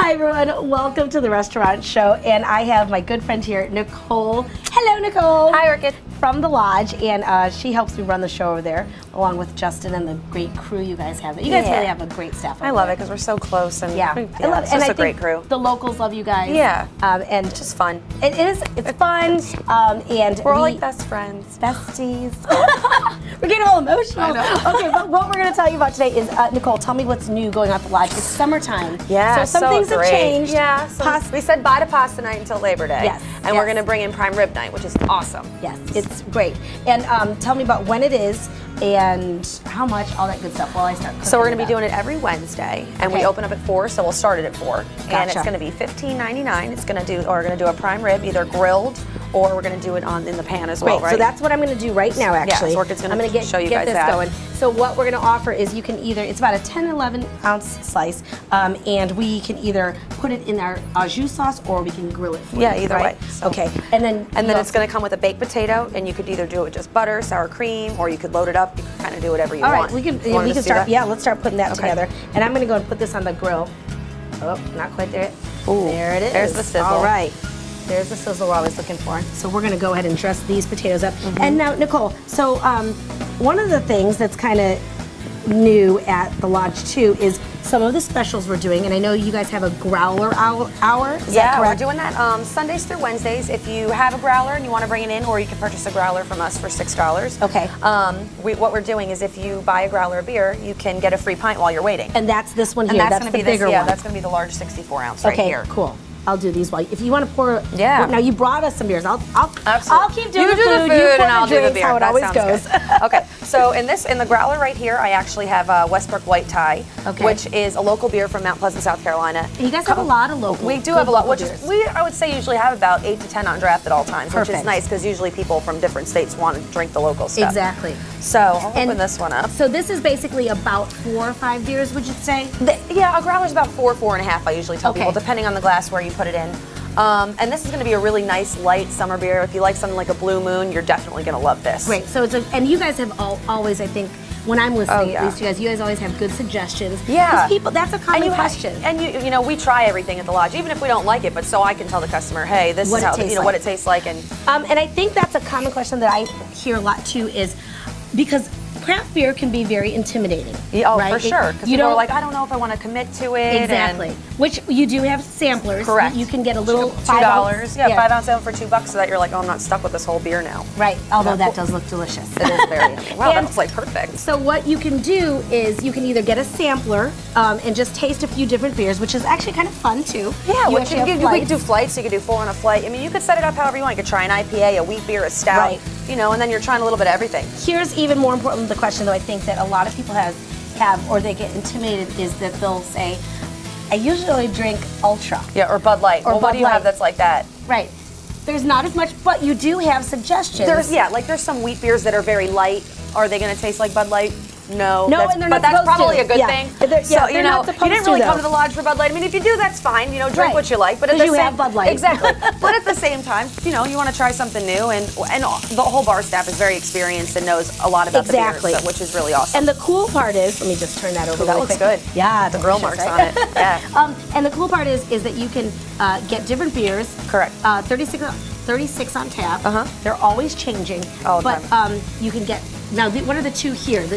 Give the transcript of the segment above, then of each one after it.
Hi everyone, welcome to the restaurant show, and I have my good friend here, Nicole. Hello, Nicole. Hi, Orchid. From the Lodge, and she helps me run the show over there, along with Justin and the great crew you guys have. You guys really have a great staff over I love there. it because we're so close, and I love it. it's just a great crew. The locals love you guys. Yeah, and it's just fun. It is. It's fun, and we're all like best friends, besties. We're getting all emotional. Okay, but what we're going to tell you about today is, Nicole, tell me what's new going on at the Lodge. It's summertime. Yeah, so some things have changed. Yeah, so we said bye to pasta night until Labor Day. Yes. And we're going to bring in prime rib night, which is awesome. Yes, it's great. And tell me about when it is and how much, all that good stuff while I start cooking. So we're going to be doing it every Wednesday, and we open up at 4, so we'll start it at 4. Gotcha. And it's going to be $15.99. It's going to do, or we're going to do a prime rib, either grilled or we're going to do it in the pan as well, right? So that's what I'm going to do right now, actually. Yeah, so Orchid's going to show you guys this that. going. So what we're going to offer is you can either, it's about a 10, 11 ounce slice, and we can either put it in our au jus sauce or we can grill it for you, either way. So. Okay, and then it's going to come with a baked potato, and you could either do it with just butter, sour cream, or you could load it up. You can kind of do whatever you want. All right, we can start. Yeah, let's start putting that together. And I'm going to go and put this on the grill. Oh, not quite there. Ooh, there it is. There's the sizzle. All right. There's the sizzle we're always looking for. So we're going to go ahead and dress these potatoes up. And now, Nicole, so one of the things that's kind of new at the Lodge too is some of the specials we're doing, and I know you guys have a growler hour. Is that correct? We're doing that Sundays through Wednesdays. If you have a growler and you want to bring it in, or you can purchase a growler from us for $6. Okay. What we're doing is if you buy a growler of beer, you can get a free pint while you're waiting. And that's this one here. And that's the bigger one. Yeah, that's going to be the large 64 ounce right here. Okay, cool. I'll do these while if you want to pour. Yeah. Now you brought us some beers. I'll keep doing you the food. You pour and I'll do the beer. How it that always sounds goes. Good. Okay. So in the growler right here, I actually have WHHI-TV, which is a local beer from Mount Pleasant, South Carolina. You guys have a lot of local. We do have a lot. I would say usually have about 8 to 10 on draft at all times, which is nice because usually people from different states want to drink the local stuff. Exactly. So I'll open this one up. So this is basically about 4 or 5 beers, would you say? Yeah, a growler's about 4, 4.5. I usually tell people, depending on the glassware you put it in. And this is going to be a really nice light summer beer. If you like something like a Blue Moon, you're definitely going to love this. Great. So and you guys have always, I think, when I'm listening, at least you guys always have good suggestions. Yeah. People, that's a common question. And you know, we try everything at the Lodge, even if we don't like it, but so I can tell the customer, hey, this is how what it tastes like. And I think that's a common question that I hear a lot too, is because craft beer can be very intimidating. Right? For sure. Because people are like, I don't know if I want to commit to it. Exactly. Which you do have samplers. Correct. You can get a little $2. Yeah, 5 ounce for $2, so that you're like, oh, I'm not stuck with this whole beer now. Right. Although that does look delicious. It is very yummy. Wow, that looks like perfect. So what you can do is you can either get a sampler and just taste a few different beers, which is actually kind of fun too. Yeah. You could do flights. You could do 4 on a flight. I mean, you could set it up however you want. You could try an IPA, a wheat beer, a stout. Right. You know, and then you're trying a little bit of everything. Here's even more important the question, though, I think that a lot of people have or they get intimidated, is that they'll say, I usually drink Ultra. Yeah, or Bud Light. What do you have that's like that? Right. There's not as much, but you do have suggestions. There's some wheat beers that are very light. Are they going to taste like Bud Light? No, and they're not. But that's probably a good thing. So you know, you didn't really come to the Lodge for Bud Light. I mean, if you do, that's fine. You know, drink what you like. But you have Bud Light. Exactly. But at the same time, you know, you want to try something new, and the whole bar staff is very experienced and knows a lot about the beers, which is really awesome. And the cool part is, let me just turn that over. That looks good. Yeah, the grill marks on it. Yeah. And the cool part is that you can get different beers. Correct. 36 on tap. They're always changing. All the time. But you can get what are the two here?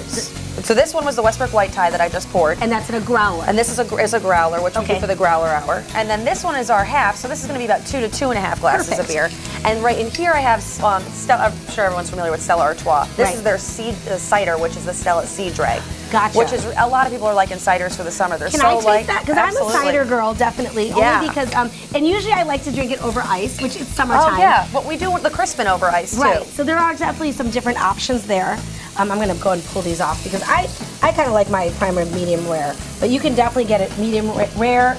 So this one was the WHHI-TV that I just poured. And that's in a growler. And this is a growler, which we do for the growler hour. And then this one is our half, so this is going to be about 2 to 2.5 glasses of beer. And right in here I have, Stella, I'm sure everyone's familiar with Stella Artois. This is their seed cider, which is the Stella Cidre. Gotcha. Which is, a lot of people are liking ciders for the summer. They're Can so I taste that? Because I'm a cider girl, definitely. Yeah. Only because, and usually I like to drink it over ice, which is summertime. Oh yeah, but we do the crispin over ice too. Right, so there are definitely some different options there. I'm going to go and pull these off because I kind of like my primer medium rare, but you can definitely get it medium rare,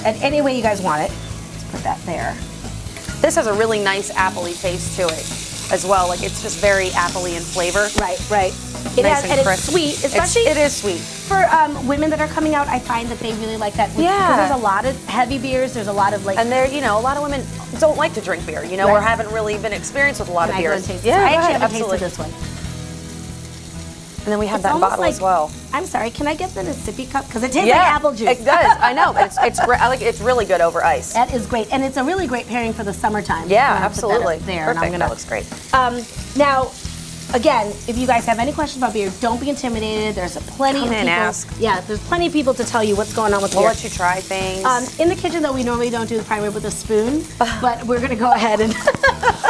and any way you guys want it. Let's put that there. This has a really nice appley taste to it as well. Like it's just very appley in flavor. Right, right. It nice has, and it's sweet, especially it is sweet. For women that are coming out, I find that they really like that. Because there's a lot of heavy beers. There's a lot of like, and there, you know, a lot of women don't like to drink beer. You know, or haven't really been experienced with a lot of beers. I actually haven't tasted this one. And then we have It's that almost bottle like, as well. I'm sorry, can I get the sippy cup? Because it tastes like apple juice. It does. I know. It's really good over ice. That is great, and it's a really great pairing for the summertime. Yeah, I'm gonna absolutely. Put that up there, Perfect. and I'm That looks great. Now, again, if you guys have any questions about beer, don't be intimidated. There's plenty of Come in people. and ask. Yeah, there's plenty of people to tell you what's going on with We'll beer. let you try things. In the kitchen, though, we normally don't do the primary with a spoon, but we're gonna go ahead and.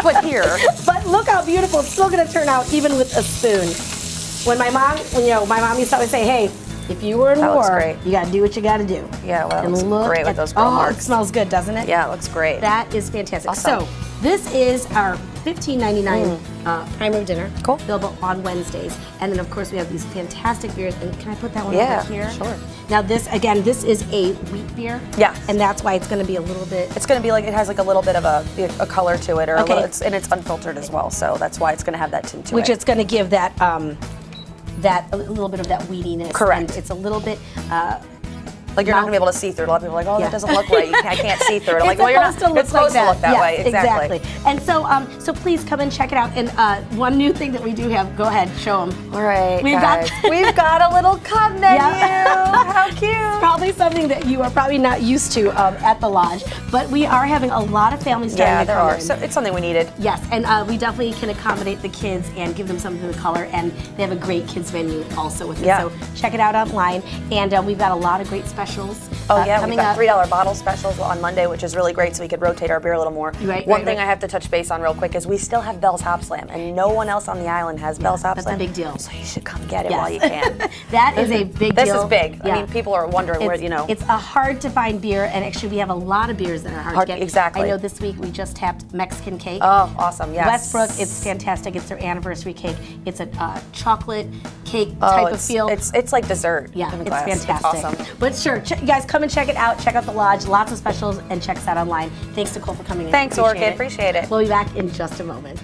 But here. But look how beautiful it's still gonna turn out even with a spoon. When my mom used to always say, "Hey, if you were in That looks war, great. you gotta do what you gotta do." Yeah, well, And it looks look great with at- those grill It marks. smells good, doesn't it? Yeah, it looks great. That is fantastic. Awesome. So this is our $15.99 primer dinner. Cool. Available on Wednesdays. And then of course we have these fantastic beers. And can I put that one Yeah, over here? sure. Now this is a wheat beer. Yeah. And that's why it's gonna be a little bit. It's going to be like, it has like a little bit of a color to it, or Okay. and it's unfiltered as well, so that's why it's going to have that tint to Which it. it's gonna give that a little bit of that wheatiness. Correct. And it's a little bit Like you're not going to be able to see through it. A lot of people are like, oh, Yeah. that doesn't look right. I can't see through it. I'm like, It's well, you're not. supposed to look It's supposed like to look that Yeah, way. Exactly. And so please come and check it out. And one new thing that we do have, go ahead, show them. All right, We've guys. got- We've got a little cup menu. Yeah. How cute. Probably something that you are probably not used to at the lodge, but we are having a lot of families starting Yeah, to there come are. in. So it's something we needed. Yes, and we definitely can accommodate the kids and give them something to color, and they have a great kids menu also with it. Yeah. So check it out online, and we've got a lot of great specials Oh yeah, we've coming got up. $3 bottle specials on Monday, which is really great, so we could rotate our beer a little more. One thing I have to touch base on real quick is we still have Bell's Hop Slam, and no one else on the island has Bell's Hop That's Slam. a big deal. So you should come get it Yes. while you can. That is a big This deal. is big. Yeah. I mean, people are wondering where, It's a hard to find beer, and actually we have a lot of beers that are hard to get. Exactly. I know this week we just tapped Mexican cake. Oh, awesome, yes. Westbrook, it's fantastic. It's their anniversary cake. It's a chocolate cake type of feel. It's like dessert. Yeah, in it's glass. fantastic. It's awesome. But sure, you guys come and check it out. Check out the lodge. Lots of specials, and check us out online. Thanks, Nicole, for coming in. Thanks, Orchid. Appreciate it. We'll be back in just a moment.